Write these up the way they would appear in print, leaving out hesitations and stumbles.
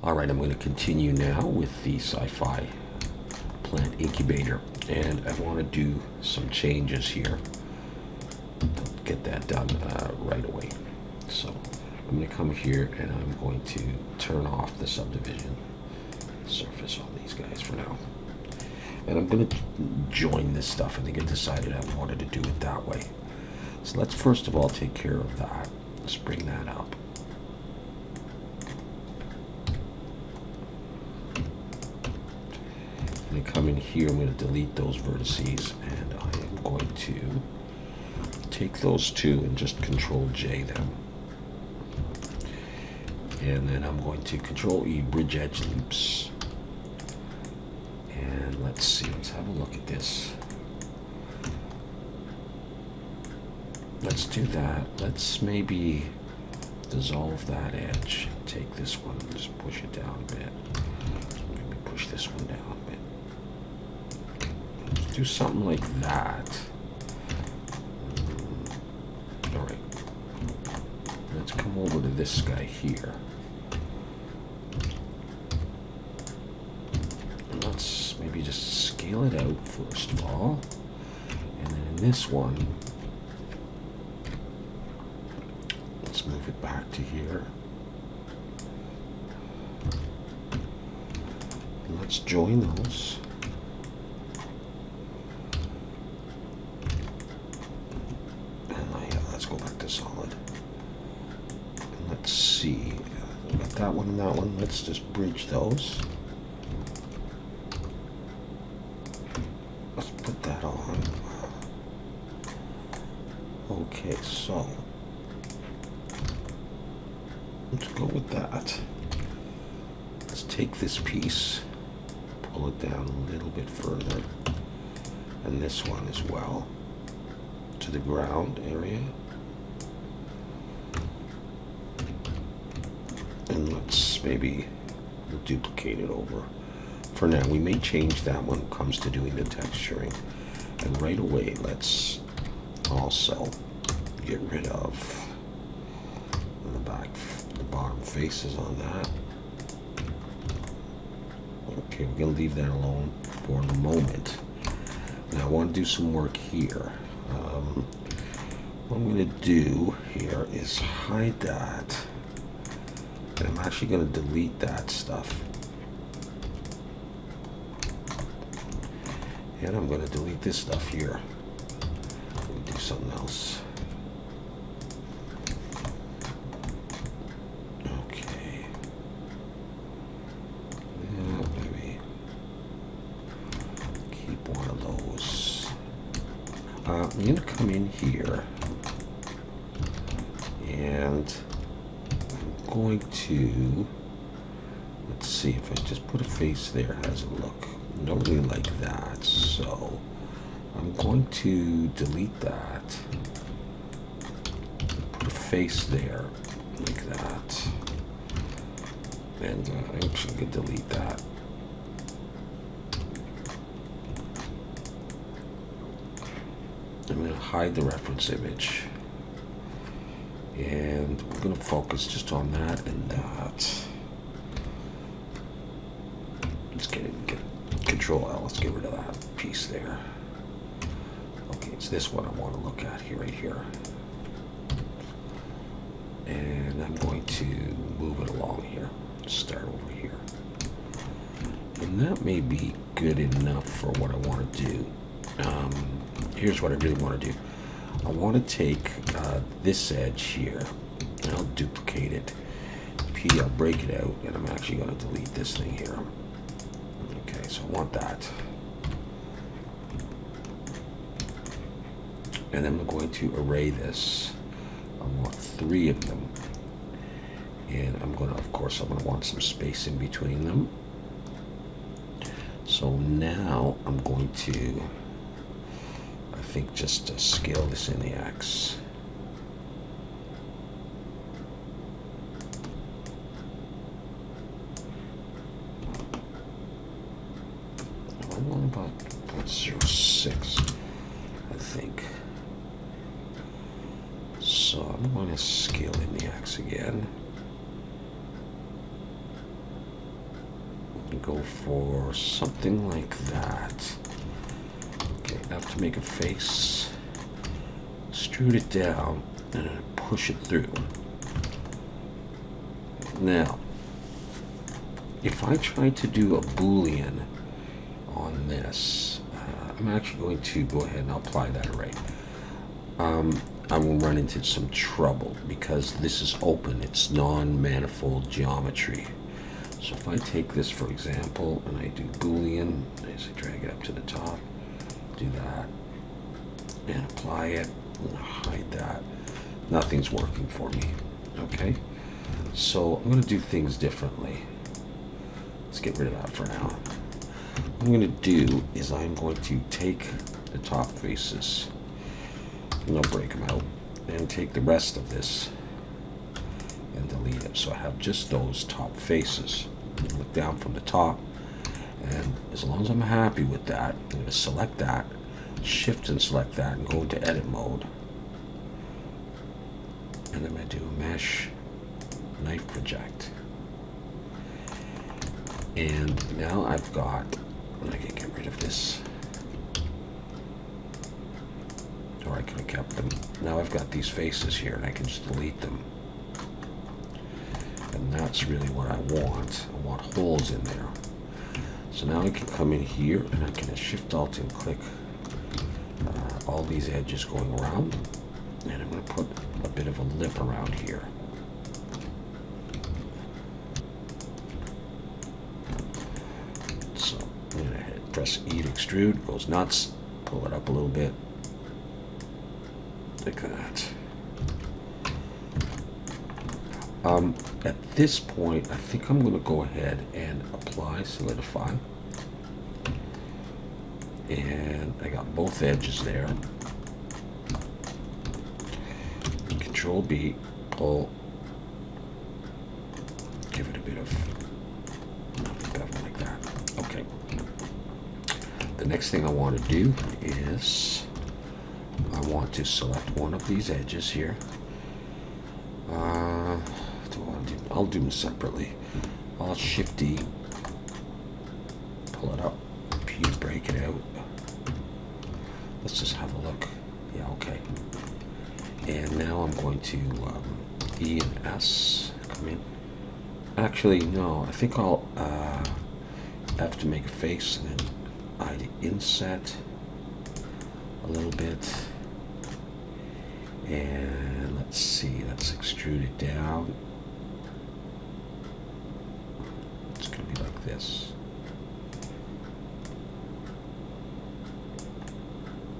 All right, I'm going to continue now with the Scifi plant incubator, and I want to do some changes here. Get that done right away. So I'm going to come here and I'm going to turn off the subdivision surface on these guys for now. And I'm going to join this stuff. I think I decided I wanted to do it that way. So let's first of all take care of that. Let's bring that up. I'm going to come in here, I'm going to delete those vertices, and I am going to take those two and just Control J them. And then I'm going to Control E bridge edge loops. And let's see, let's have a look at this. Let's do that. Let's maybe dissolve that edge. Take this one and just push it down a bit. Maybe push this one down a bit. Do something like that. All right. Let's come over to this guy here. And let's maybe just scale it out first of all. And then in this one, let's move it back to here. And let's join those. Let's go back to solid. And let's see. We got that one and that one. Let's just bridge those. Let's put that on. Okay, so let's go with that. Let's take this piece, pull it down a little bit further, and this one as well, to the ground area. And let's maybe duplicate it over. For now, we may change that when it comes to doing the texturing. And right away, let's also get rid of the bottom faces on that. Okay, we're gonna leave that alone for the moment. Now I want to do some work here. What I'm going to do here is hide that, and I'm actually going to delete that stuff, and I'm going to delete this stuff here and do something else. Okay, yeah, maybe keep one of those. I'm going to come in here, and I'm going to, let's see, if I just put a face there, how does it look? I don't really like that, so I'm going to delete that, put a face there, like that, and I'm actually going to delete that. I'm going to hide the reference image. And we're going to focus just on that and that. Let's get Control L. Let's get rid of that piece there. Okay, it's this one I want to look at here, right here. And I'm going to move it along here. Start over here. And that may be good enough for what I want to do. Here's what I really want to do. I want to take this edge here, and I'll duplicate it. P, I'll break it out, and I'm actually going to delete this thing here. Okay, so I want that. And then I'm going to array this. I want 3 of them. And I'm going to, of course, I'm going to want some space in between them. So now I'm going to, I think, just scale this in the X. I want about 0.06, I think. So I'm going to scale in the X again. go for something like that. Okay, I have to make a face, extrude it down, and push it through. Now, if I try to do a Boolean on this, I'm actually going to go ahead and apply that array. I will run into some trouble because this is open, it's non-manifold geometry. So if I take this, for example, and I do Boolean, as I drag it up to the top, do that, and apply it, and hide that, nothing's working for me, okay? So I'm going to do things differently. Let's get rid of that for now. What I'm going to do is I'm going to take the top faces, and I'll break them out, and take the rest of this and delete it. So I have just those top faces. Look down from the top, and as long as I'm happy with that, I'm going to select that, shift and select that, and go into edit mode. And I'm going to do mesh, knife project. And now I've got, I can get rid of this. Or I could have kept them. Now I've got these faces here and I can just delete them. And that's really what I want. I want holes in there. So now I can come in here and I can shift alt and click all these edges going around. And I'm going to put a bit of a lip around here. So I'm going to press E to extrude, goes nuts, pull it up a little bit. Like that. At this point, I think I'm going to go ahead and apply solidify. And I got both edges there. Control B, pull, give it a bit of bevel like that. Okay. The next thing I want to do is I want to select one of these edges here. I'll do them separately. I'll shift D, pull it up, P to break it out. Let's just have a look. Yeah, okay. And now I'm going to E and S come in. Actually, no, I think I'll have to make a face and then I inset a little bit. And let's see, let's extrude it down. It's going to be like this.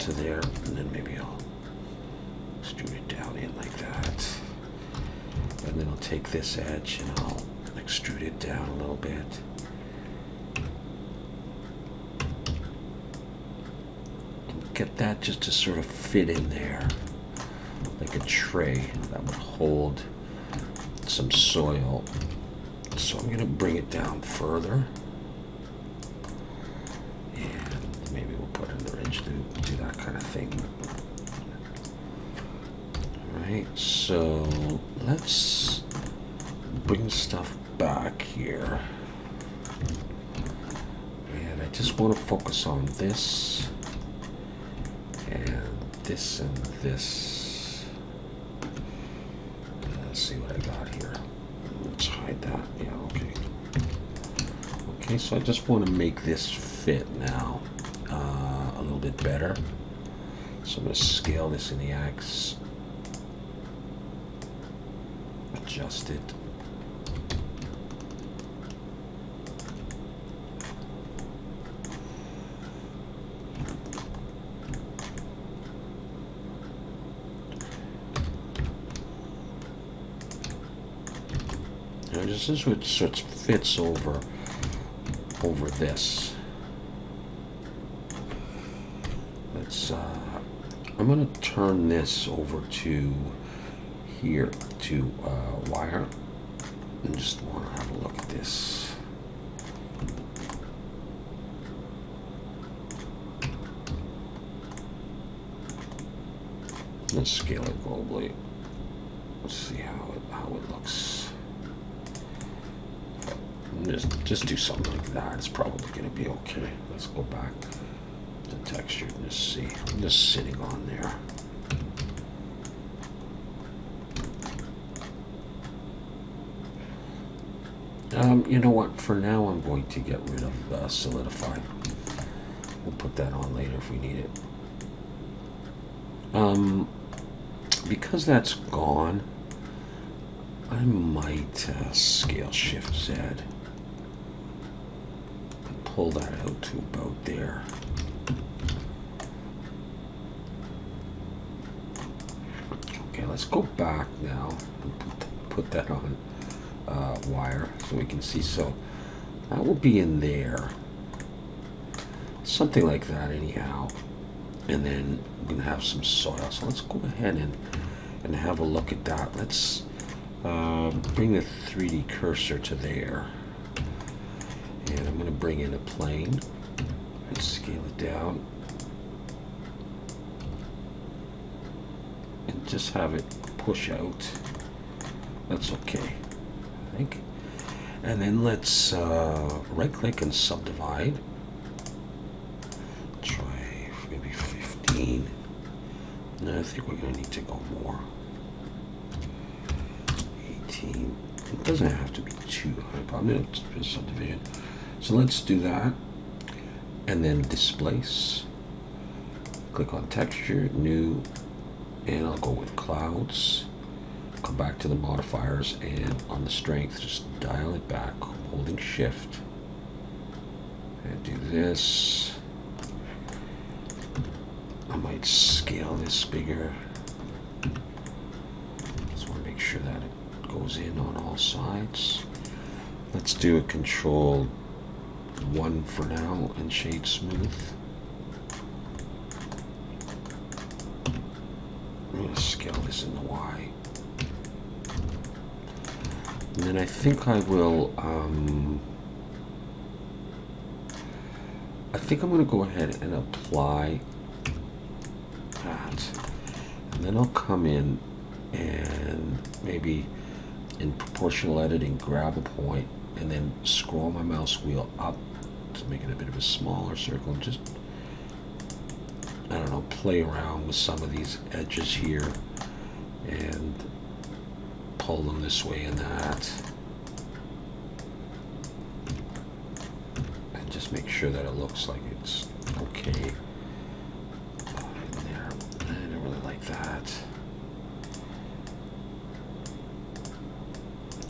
To there, and then maybe I'll extrude it down in like that. And then I'll take this edge and I'll extrude it down a little bit. And get that just to sort of fit in there. Like a tray that would hold some soil. So I'm going to bring it down further. And maybe we'll put another edge to do that kind of thing. Alright, so let's bring stuff back here. And I just want to focus on this and this and this. Let's see what I got here. Let's hide that. Yeah, okay. Okay, so I just want to make this fit now a little bit better. So I'm going to scale this in the X. Adjust it. This is what sort of fits over this. Let's I'm going to turn this over to here to wire. I just want to have a look at this. Let's scale it globally. Let's see how it looks. Just do something like that. It's probably going to be okay. Let's go back to texture and just see. I'm just sitting on there. You know what? For now, I'm going to get rid of solidify. We'll put that on later if we need it. Because that's gone, I might scale Shift Z and pull that out to about there. Okay, let's go back now and put that on wire so we can see. So that will be in there, something like that anyhow. And then we're gonna have some soil. So let's go ahead and have a look at that. Let's bring the 3D cursor to there. And I'm gonna bring in a plane and scale it down. And just have it push out. That's okay, I think. And then let's right click and subdivide. Try maybe 15. No, I think we're gonna need to go more. 18. It doesn't have to be too high, probably it's for subdivision. So let's do that. And then displace. Click on texture, new, and I'll go with clouds. Come back to the modifiers, and on the strength, just dial it back, holding shift. And do this. I might scale this bigger. Just want to make sure that it goes in on all sides. Let's do a control 1 for now and shade smooth. I'm going to scale this in the Y. And then I think I will, I think I'm going to go ahead and apply that. And then I'll come in and maybe in proportional editing, grab a point and then scroll my mouse wheel up to make it a bit of a smaller circle and just, I don't know, play around with some of these edges here and pull them this way and that. And just make sure that it looks like it's okay. In there. I don't really like that.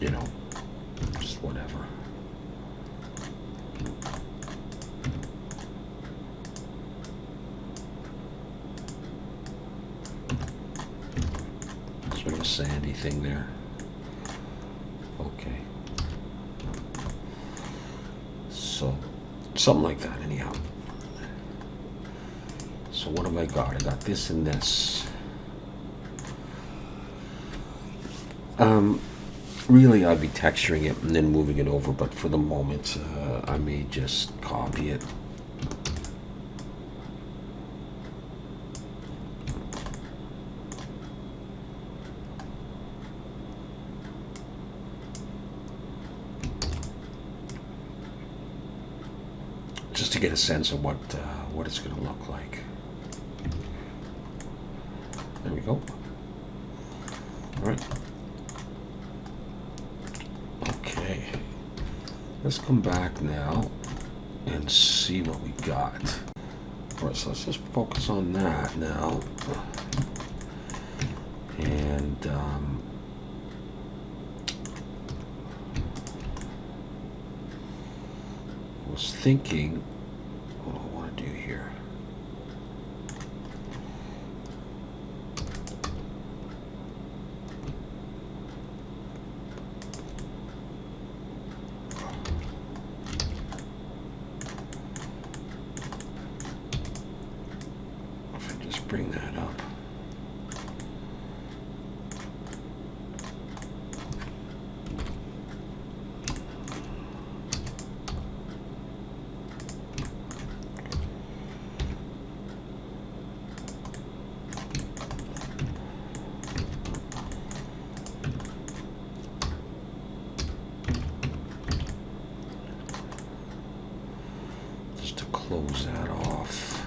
You know, just whatever. Sort of a sandy thing there. Okay. So, something like that anyhow. So what have I got? I got this and this. Really, I'd be texturing it and then moving it over, but for the moment, I may just copy it. Just to get a sense of what it's going to look like. There we go. All right. Okay. Let's come back now and see what we got. All right, so let's just focus on that now. And I was thinking, what do I want to do here? If I just bring that up. close that off.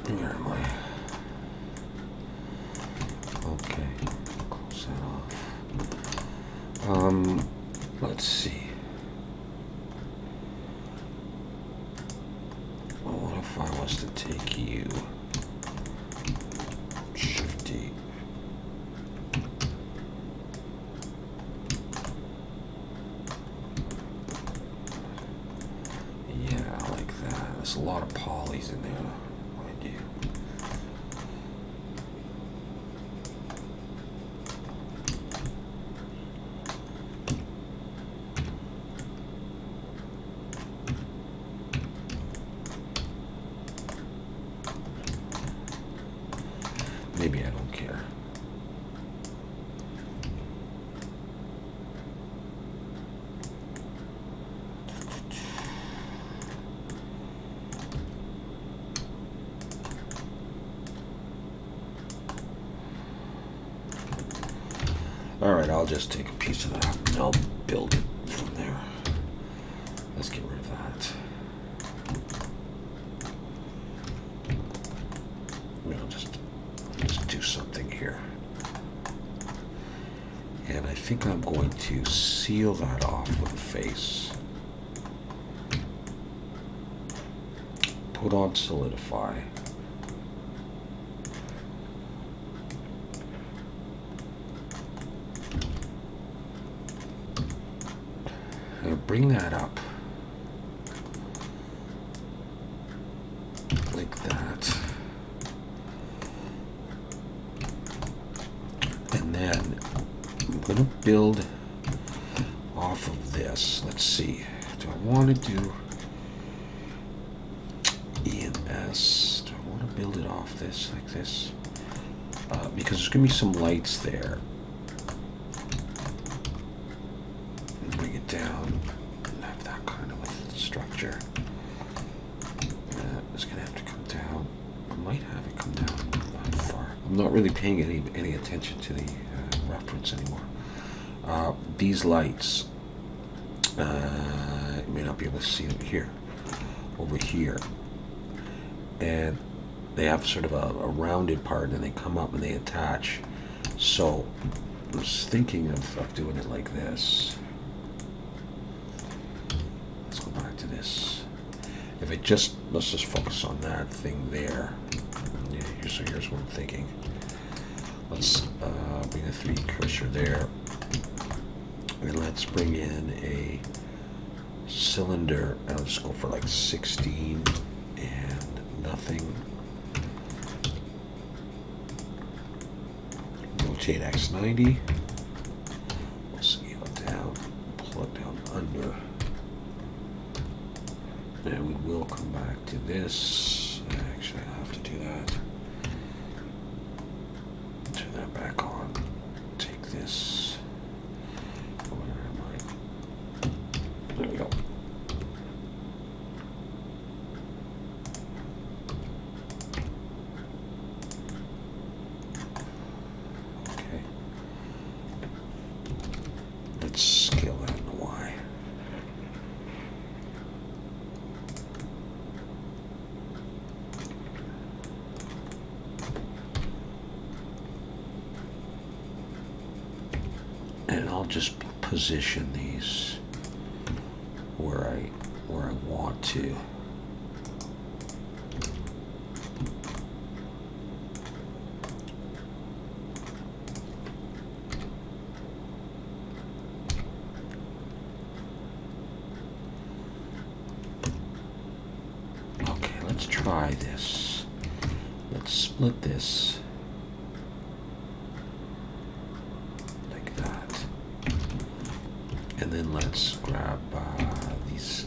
Where am I? Okay, close that off. Let's see. Well, what if I was to take you? Shift D. Yeah, I like that. There's a lot of polys in there. Maybe I don't care. All right, I'll just take a piece of that and I'll build it from there. Let's get rid of that. I'll just do something here. And I think I'm going to seal that off with a face. Put on solidify. Bring that up like that, and then I'm going to build off of this. Let's see, do I want to do E and S? Do I want to build it off this like this? Because there's going to be some lights there. Bring it down. Have that kind of a structure. It's gonna have to come down. I might have it come down that far. I'm not really paying any attention to the reference anymore. These lights, you may not be able to see them here, over here, and they have sort of a rounded part, and they come up and they attach. So I was thinking of doing it like this. This. If it just, let's just focus on that thing there. Yeah, here's what I'm thinking. Let's bring a 3D cursor there. And let's bring in a cylinder. I'll just go for like 16 and nothing. Rotate X90. We'll scale it down, pull it down under. And we will come back to this. Actually, I'll have to do that. Turn that back on. Take this. Where am I? There we go. Okay. Let's scale that in the Y. And I'll just position these where I want to. Okay, let's try try this. Let's split this like that. And then let's grab these.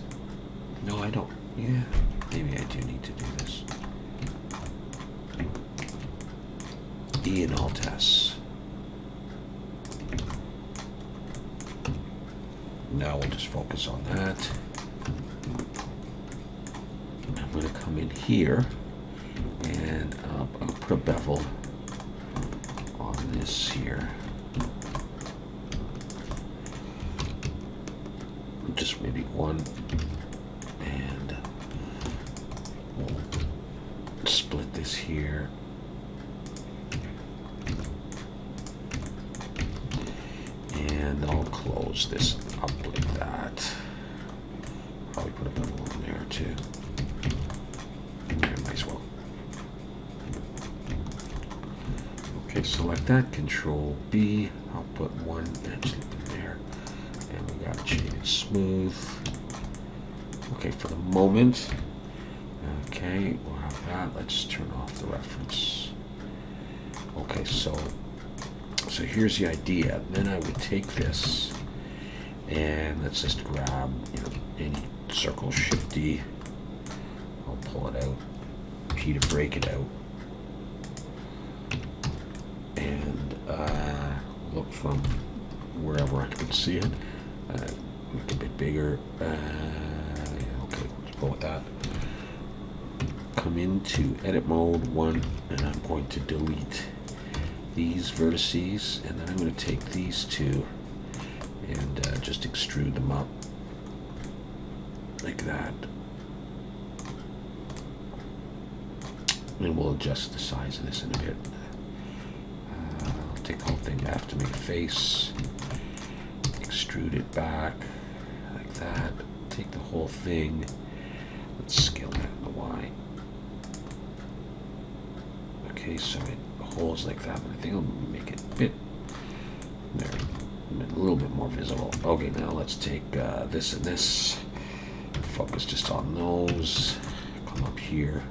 No, I don't. Yeah, maybe I do need to do this. E and Alt S. Now we'll just focus on that. I'm going to come in here and I'll put a bevel on this here. Just maybe one, and we'll split this here. And I'll close this up like that. Probably put a bevel on there too. Yeah, might as well. Okay, select that, Control B. I'll put one edge in there. And we got it shaded smooth. Okay, for the moment. Okay, we'll have that. Let's turn off the reference. Okay, so here's the idea. Then I would take this and let's just grab, you know, any circle, Shift D. I'll pull it out, P to break it out, and look from wherever I can see it. Make it a bit bigger. Okay, let's go with that. Come into edit mode 1, and I'm going to delete these vertices, and then I'm going to take these two and just extrude them up like that. And we'll adjust the size of this in a bit. I'll take the whole thing back to make a face. Extrude it back like that. Take the whole thing. Let's scale that in the Y. Okay, so it holds like that, but I think I'll make it a bit there, a little bit more visible. Okay, now let's take this and this. Focus just on those. Come up here.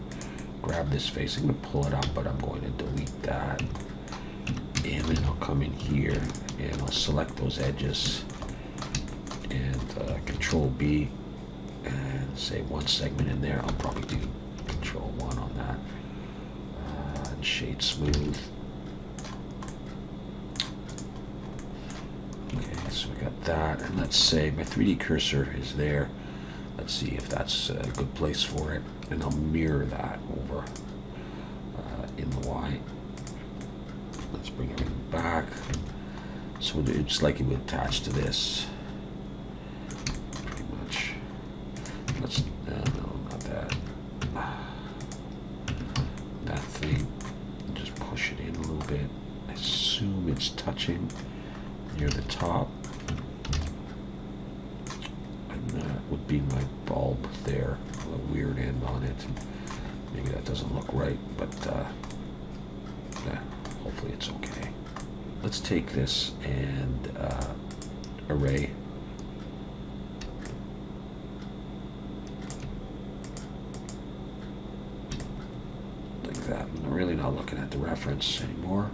Grab this face. I'm going to pull it up, but I'm going to delete that. And then I'll come in here and I'll select those edges and Control B and say one segment in there. I'll probably do Control 1 on that. And shade smooth. Okay, so we got that. And let's say my 3D cursor is there. Let's see if that's a good place for it. And I'll mirror that over in the Y. Let's bring everything back. So it's like it would attach to this. Pretty much. Let's, no, not that. That thing. Just push it in a little bit. Assume it's touching near the top. And that would be my bulb there. A weird end on it. Maybe that doesn't look right, but yeah, hopefully it's okay. Let's take this and array. Like that. I'm really not looking at the reference anymore.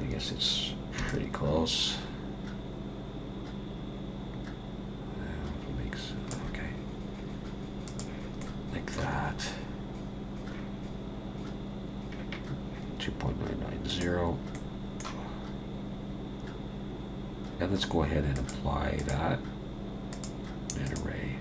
I guess it's pretty close. Okay. Like that. 2.990. And let's go ahead and apply that and array.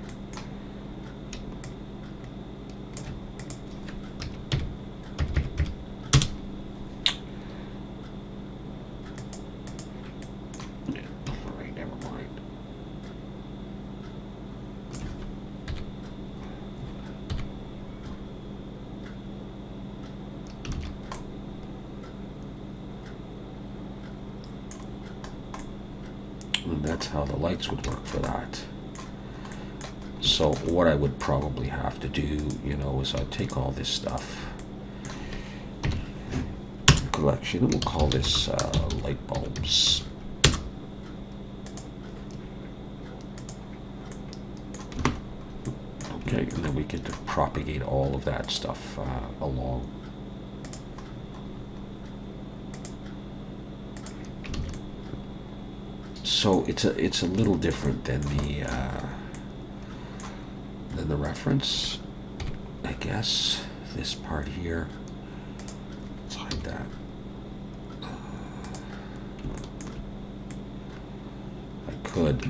Yeah, all right, never mind. And that's how the lights would work for that. So what I would probably have to do, you know, is I'd take all this stuff, collection, and we'll call this light bulbs. Okay, and then we get to propagate all of that stuff along. So it's a little different than the reference, I guess. This part here. Let's hide that. I could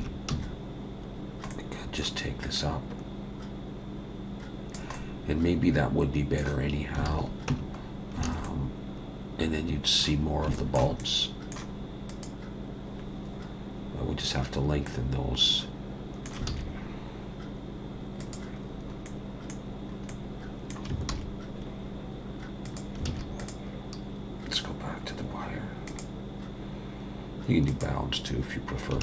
just take this up, and maybe that would be better anyhow. And then you'd see more of the bulbs. I would just have to lengthen those. Let's go back to the wire. You can do bounds too if you prefer.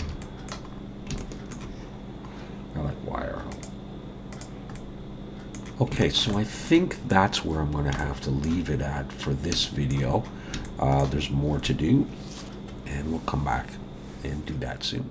I like wire. Okay, so I think that's where I'm going to have to leave it at for this video. There's more to do, and we'll come back and do that soon.